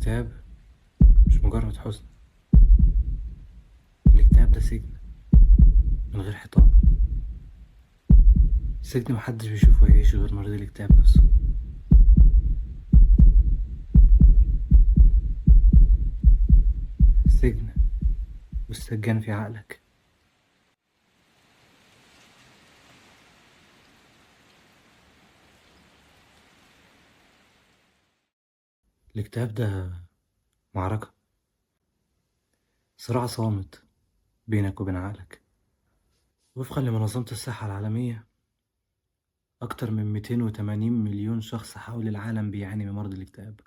الاكتئاب مش مجرد حزن. الاكتئاب ده سجن من غير حيطان، سجن محدش بيشوفه يعيش غير مريض الاكتئاب نفسه. سجن والسجان في عقلك. الاكتئاب ده معركة، صراع صامت بينك وبين عقلك. وفقا لمنظمة الصحة العالمية، أكتر من 280 مليون شخص حول العالم بيعاني من مرض الاكتئاب،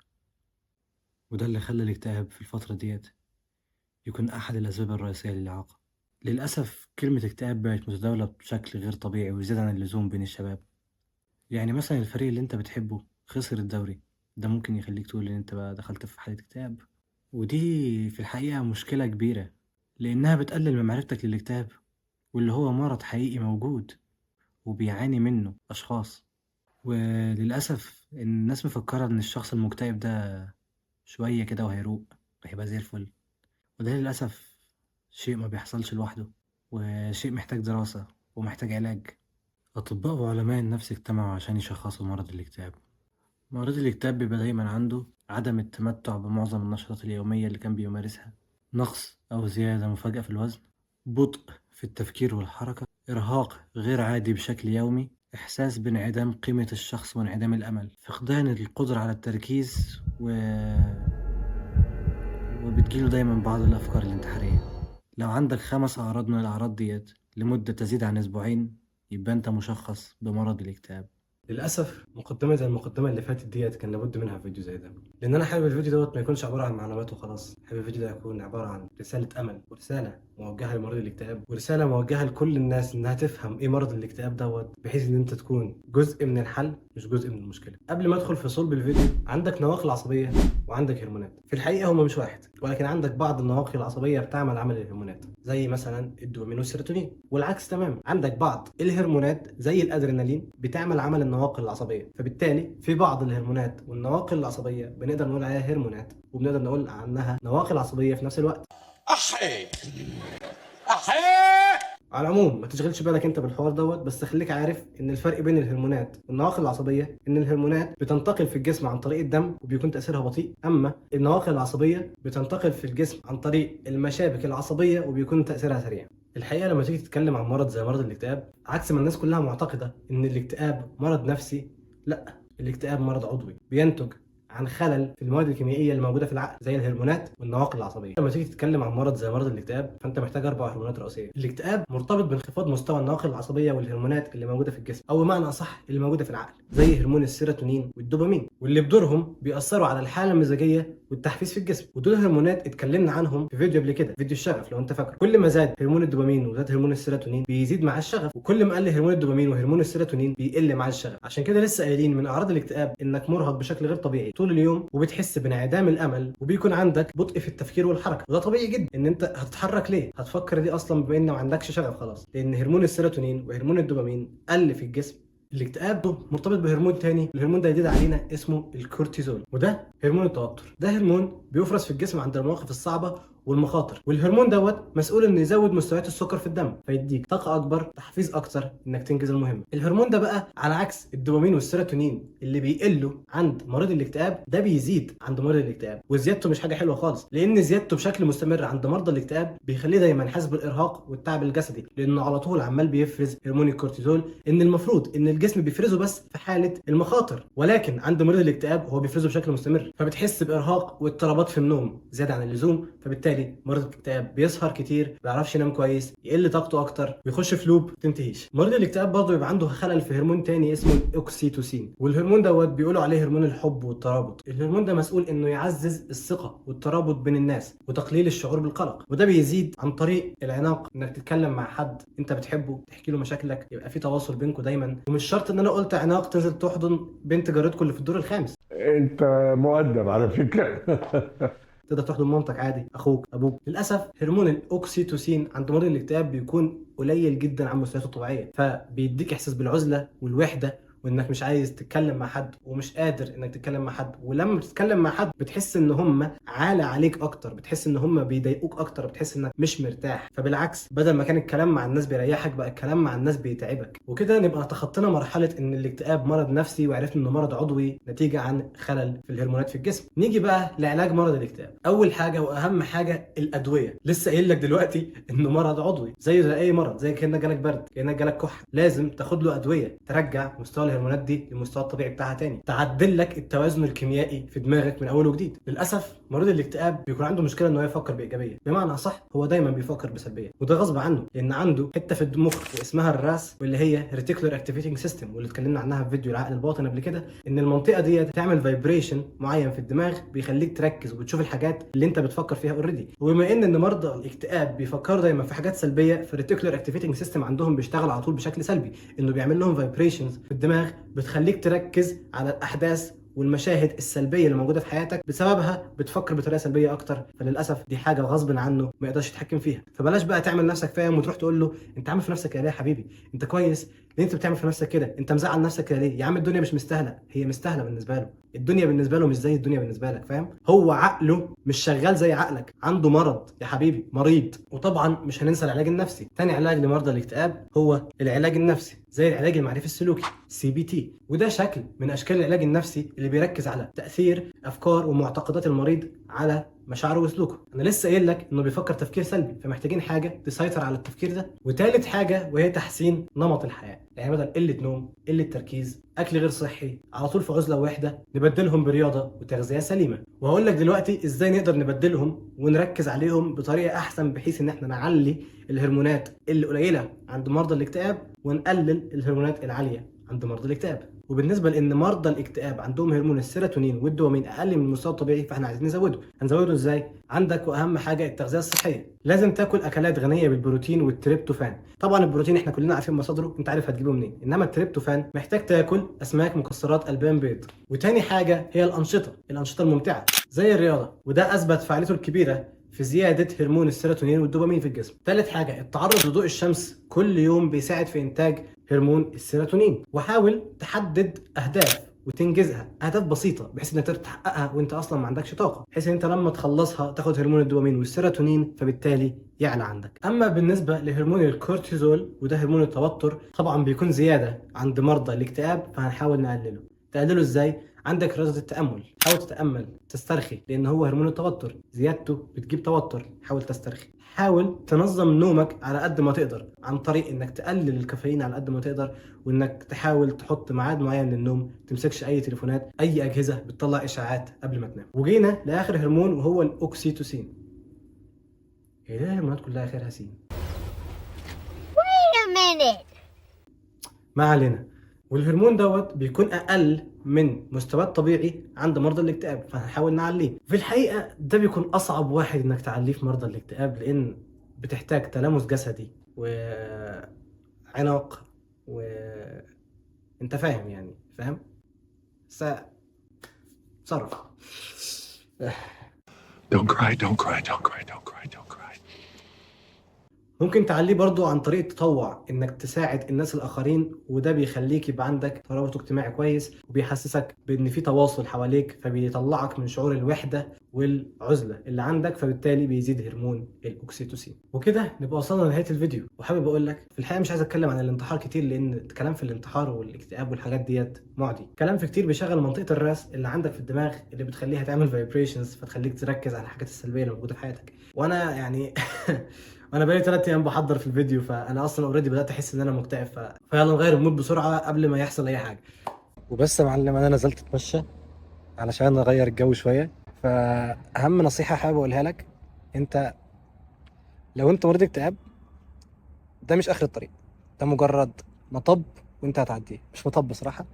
وده اللي خلى الاكتئاب في الفترة ديت يكون أحد الأسباب الرئيسية للإعاقة. للأسف كلمة اكتئاب بقت متداولة بشكل غير طبيعي وزيادة عن اللزوم بين الشباب. يعني مثلا الفريق اللي انت بتحبه خسر الدوري، ده ممكن يخليك تقول ان انت بقى دخلت في حالة اكتئاب. ودي في الحقيقة مشكلة كبيرة، لأنها بتقلل من معرفتك للاكتئاب، واللي هو مرض حقيقي موجود وبيعاني منه أشخاص. وللأسف الناس مفكرة إن الشخص المكتئب ده شوية كده وهيروق وهيبقى زي الفل، وده للأسف شيء ما بيحصلش لوحده، وشيء محتاج دراسة ومحتاج علاج. أطباء وعلماء النفس اجتمعوا عشان يشخصوا مرض الاكتئاب. مريض الاكتئاب بيبقى دايما عنده عدم التمتع بمعظم النشاطات اليومية اللي كان بيمارسها، نقص أو زيادة مفاجئة في الوزن، بطء في التفكير والحركة، إرهاق غير عادي بشكل يومي، إحساس بانعدام قيمة الشخص وانعدام الأمل، فقدان القدرة على التركيز وبتجيله دايما بعض الأفكار الانتحارية. لو عندك 5 أعراض من الأعراض ديت لمدة تزيد عن أسبوعين، يبقى أنت مشخص بمرض الاكتئاب. للاسف مقدمه زي المقدمه اللي فاتت ديت كان لابد منها فيديو زي ده، لان انا حابب الفيديو دوت ما يكونش عباره عن معلومات وخلاص. حابب الفيديو ده يكون عباره عن رساله امل، ورساله موجهه لمريض الاكتئاب، ورساله موجهه لكل الناس انها تفهم ايه مرض الاكتئاب دوت، بحيث ان انت تكون جزء من الحل مش جزء من المشكله. قبل ما ادخل في صلب الفيديو، عندك نواقل عصبيه وعندك هرمونات. في الحقيقه هما مش واحد، ولكن عندك بعض النواقل العصبيه بتعمل عمل الهرمونات، زي مثلا الدوبامين والسيروتونين، والعكس تماما. عندك بعض الهرمونات زي الادرينالين بتعمل عمل النواقل العصبيه، فبالتالي في بعض الهرمونات والنواقل العصبيه بنقدر نقول عليها هرمونات، وبنقدر نقول عنها نواقل عصبيه في نفس الوقت. أحي أحي. على العموم ما تشغلش بالك انت بالحوار دوت، بس خليك عارف ان الفرق بين الهرمونات والنواقل العصبيه ان الهرمونات بتنتقل في الجسم عن طريق الدم وبيكون تاثيرها بطيء، اما النواقل العصبيه بتنتقل في الجسم عن طريق المشابك العصبيه وبيكون تاثيرها سريع. الحقيقه لما تيجي تتكلم عن مرض زي مرض الاكتئاب، عكس ما الناس كلها معتقده ان الاكتئاب مرض نفسي، لا، الاكتئاب مرض عضوي بينتج عن خلل في المواد الكيميائيه اللي موجوده في العقل زي الهرمونات والنواقل العصبيه. لما تيجي تتكلم عن مرض زي مرض الاكتئاب، فانت محتاج 4 هرمونات رئيسيه. الاكتئاب مرتبط بانخفاض مستوى النواقل العصبيه والهرمونات اللي موجوده في الجسم، او بمعنى اصح اللي موجوده في العقل، زي هرمون السيروتونين والدوبامين، واللي بدورهم بيأثروا على الحاله المزاجيه والتحفيز في الجسم. ودول هرمونات اتكلمنا عنهم في فيديو قبل كده، فيديو الشغف لو انت فاكر. كل ما زاد هرمون الدوبامين وزاد هرمون السيروتونين بيزيد مع الشغف، وكل ما قل هرمون الدوبامين وهرمون السيروتونين بيقل مع الشغف. عشان كده لسه قايلين من اعراض الاكتئاب انك مرهق بشكل غير طبيعي طول اليوم، وبتحس بانعدام الامل، وبيكون عندك بطء في التفكير والحركه. وده طبيعي جدا، ان انت هتتحرك ليه؟ هتفكر دي اصلا بما ان ما عندكش شغف خلاص، لان هرمون السيروتونين وهرمون الدوبامين قل في الجسم. الاكتئاب ده مرتبط بهرمون تاني، الهرمون ده جديد علينا اسمه الكورتيزول، وده هرمون التوتر. ده هرمون بيفرز في الجسم عند المواقف الصعبه والمخاطر، والهرمون دوت مسؤول انه يزود مستويات السكر في الدم، فيديك طاقه اكبر، تحفيز اكتر انك تنجز المهمه. الهرمون ده بقى على عكس الدوبامين والسيروتونين اللي بيقلوا عند مريض الاكتئاب، ده بيزيد عند مريض الاكتئاب. وزيادته مش حاجه حلوه خالص، لان زيادته بشكل مستمر عند مرضى الاكتئاب بيخليه دايما حاسس بالارهاق والتعب الجسدي، لانه على طول عمال بيفرز هرمون الكورتيزول، ان المفروض ان الجسم بيفرزه بس في حاله المخاطر، ولكن عند مريض الاكتئاب هو بيفرزه بشكل مستمر، فبتحس بارهاق واضطرابات في النوم زياده عن اللزوم. فبالتالي مريض الاكتئاب بيسهر كتير، ما بيعرفش ينام كويس، يقل طاقته اكتر، ويخش في لوب تنتهيش. مريض الاكتئاب برضه يبقى عنده خلل في هرمون تاني اسمه الاوكسيتوسين، والهرمون دوت بيقولوا عليه هرمون الحب والترابط. الهرمون ده مسؤول انه يعزز الثقه والترابط بين الناس وتقليل الشعور بالقلق، وده بيزيد عن طريق العناق، انك تتكلم مع حد انت بتحبه، تحكي له مشاكلك، يبقى في تواصل بينكم دايما. ومش شرط ان انا قلت عناق تنزل تحضن بنت جارتكم اللي في الدور الخامس، أنت مؤدب على فكرة. تقدر تحضن مامتك عادي، اخوك، ابوك. للاسف هرمون الاوكسيتوسين عند مريض الاكتئاب بيكون قليل جدا عن مستوياته الطبيعيه، فبيديك احساس بالعزله والوحده وانك مش عايز تتكلم مع حد ومش قادر انك تتكلم مع حد، ولما بتتكلم مع حد بتحس ان هم عالة عليك اكتر، بتحس ان هم بيضايقوك اكتر، بتحس انك مش مرتاح. فبالعكس بدل ما كان الكلام مع الناس بيريحك بقى الكلام مع الناس بيتعبك. وكده نبقى تخطينا مرحلة ان الاكتئاب مرض نفسي وعرفنا انه مرض عضوي نتيجة عن خلل في الهرمونات في الجسم. نيجي بقى لعلاج مرض الاكتئاب. اول حاجة واهم حاجة الادوية. لسه قايل لك دلوقتي انه مرض عضوي زي اي مرض، زي كأنك جالك برد، كأنك جالك كحة، لازم تاخد له ادوية ترجع مستوى الهرمونات دي للمستوى الطبيعي بتاعها تاني، تعدل لك التوازن الكيميائي في دماغك من اول وجديد. للاسف مريض الاكتئاب بيكون عنده مشكله انه يفكر بايجابيه، بمعنى صح هو دايما بيفكر بسلبيه، وده غصب عنه لان عنده حته في المخ واسمها الراس، واللي هي ريتيكولار اكتيفيتنج سيستم، واللي اتكلمنا عنها في فيديو العقل الباطن قبل كده، ان المنطقه دي تعمل فايبريشن معين في الدماغ بيخليك تركز وتشوف الحاجات اللي انت بتفكر فيها اوريدي. وبما ان مرضى الاكتئاب بيفكروا دايما في حاجات سلبيه، فالريتيكولار اكتيفيتنج سيستم عندهم بيشتغل على طول بشكل سلبي، انه بيعمل لهم فايبريشنز في الدماغ بتخليك تركز على الاحداث والمشاهد السلبيه اللي موجوده في حياتك، بسببها بتفكر بطريقه سلبيه اكتر. فللاسف دي حاجه غصب عنه ما يقدرش يتحكم فيها. فبلاش بقى تعمل نفسك فاهم وتروح تقول له انت عامل في نفسك كده ليه يا حبيبي، انت كويس ليه انت بتعمل في نفسك كده، انت مزعل نفسك كده ليه يا عم، الدنيا مش مستاهله. هي مستاهله بالنسبه له، الدنيا بالنسبه له مش زي الدنيا بالنسبه لك، فاهم؟ هو عقله مش شغال زي عقلك، عنده مرض يا حبيبي، مريض. وطبعا مش هننسى العلاج النفسي. تاني علاج لمرضى الاكتئاب هو العلاج النفسي، زي العلاج المعرفي السلوكي CBT، وده شكل من اشكال العلاج النفسي اللي بيركز على تاثير افكار ومعتقدات المريض على مشاعره وسلوكه. انا لسه قايل لك انه بيفكر تفكير سلبي، فمحتاجين حاجه تسيطر على التفكير ده. وثالث حاجه وهي تحسين نمط الحياه، يعني بدل قله نوم، قله تركيز، اكل غير صحي، على طول في عزله واحده، نبدلهم برياضه وتغذيه سليمه. وهقول لك دلوقتي ازاي نقدر نبدلهم ونركز عليهم بطريقه احسن، بحيث ان احنا نعلي الهرمونات اللي قليله عند مرضى الاكتئاب ونقلل الهرمونات العاليه عند مرضى الاكتئاب. وبالنسبه لان مرضى الاكتئاب عندهم هرمون السيروتونين والدوبامين اقل من المستوى الطبيعي، فاحنا عايزين نزوده. هنزوده ازاي؟ عندك واهم حاجه التغذيه الصحيه. لازم تاكل اكلات غنيه بالبروتين والتريبتوفان. طبعا البروتين احنا كلنا عارفين مصادره، انت عارف هتجيبه منين، انما التريبتوفان محتاج تاكل اسماك، مكسرات، البان، بيض. وتاني حاجه هي الانشطه الممتعه زي الرياضه، وده اثبت فعاليته الكبيره في زياده هرمون السيروتونين والدوبامين في الجسم. ثالث حاجه التعرض لضوء الشمس كل يوم بيساعد في انتاج هرمون السيروتونين. وحاول تحدد اهداف وتنجزها، اهداف بسيطه بحيث انك تقدر تحققها وانت اصلا ما عندكش طاقه، بحيث ان انت لما تخلصها تاخد هرمون الدوبامين والسيروتونين، فبالتالي يعلى عندك. اما بالنسبه لهرمون الكورتيزول، وده هرمون التوتر، طبعا بيكون زياده عند مرضى الاكتئاب، فهنحاول نقلله. تقلله ازاي؟ عندك رياضه التامل، حاول تتامل، تسترخي، لان هو هرمون التوتر زيادته بتجيب توتر، حاول تسترخي. حاول تنظم نومك على قد ما تقدر عن طريق انك تقلل الكافيين على قد ما تقدر، وانك تحاول تحط ميعاد معين للنوم، تمسكش اي تليفونات، اي اجهزه بتطلع اشعاعات قبل ما تنام. وجينا لاخر هرمون وهو الاوكسيتوسين. هي ليه الهرمونات كلها اخرها سين؟ Wait a minute. ما علينا. والهرمون دوت بيكون اقل من مستوى طبيعي عند مرضى الاكتئاب، فهنحاول نعليه. في الحقيقه ده بيكون اصعب واحد انك تعليه في مرضى الاكتئاب، لان بتحتاج تلامس جسدي وعناق انت فاهم يعني، فاهم؟ تصرف. Don't cry, don't cry, don't cry, don't cry, don't cry. ممكن تعليه برضو عن طريق التطوع، انك تساعد الناس الاخرين، وده بيخليك يبقى عندك ترابط اجتماعي كويس، وبيحسسك بان في تواصل حواليك، فبيطلعك من شعور الوحده والعزله اللي عندك، فبالتالي بيزيد هرمون الاوكسيتوسين. وكده نبقى وصلنا لنهايه الفيديو. وحابب اقول لك في الحقيقه مش عايز اتكلم عن الانتحار كتير، لان الكلام في الانتحار والاكتئاب والحاجات ديت معدي. كلام في كتير بيشغل منطقه الراس اللي عندك في الدماغ، اللي بتخليها تعمل فايبريشنز، فتخليك تركز على الحاجات السلبيه اللي موجوده في حياتك. وانا يعني وانا بقالي 3 ايام بحضر في الفيديو، فانا اصلا اوريدي بدات احس ان انا مكتئب، فيلا نغير المود بسرعه قبل ما يحصل اي حاجه. وبس يا معلم، انا نزلت اتمشى علشان اغير الجو شويه. فاهم نصيحه حابب اقولها لك، انت لو انت مريض اكتئاب، ده مش اخر الطريق، ده مجرد مطب وانت هتعديه. مش مطب بصراحه،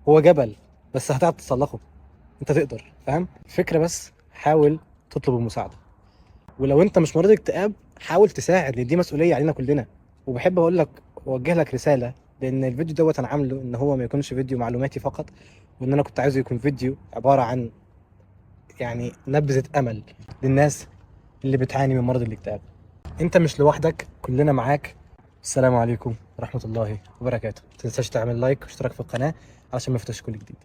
هو جبل بس هتعرف تتسلقه، انت تقدر، فاهم الفكره؟ بس حاول تطلب المساعده. ولو انت مش مريض اكتئاب حاول تساعد، لان دي مسؤوليه علينا كلنا. وبحب اقول لك اوجه لك رساله، لان الفيديو دوت انا عامله ان هو ما يكونش فيديو معلوماتي فقط، وان انا كنت عايزه يكون فيديو عباره عن يعني نبذه امل للناس اللي بتعاني من مرض الاكتئاب. انت مش لوحدك، كلنا معاك. السلام عليكم ورحمة الله وبركاته. ما تنساش تعمل لايك واشتراك في القناة علشان ما يفوتكش كل جديد.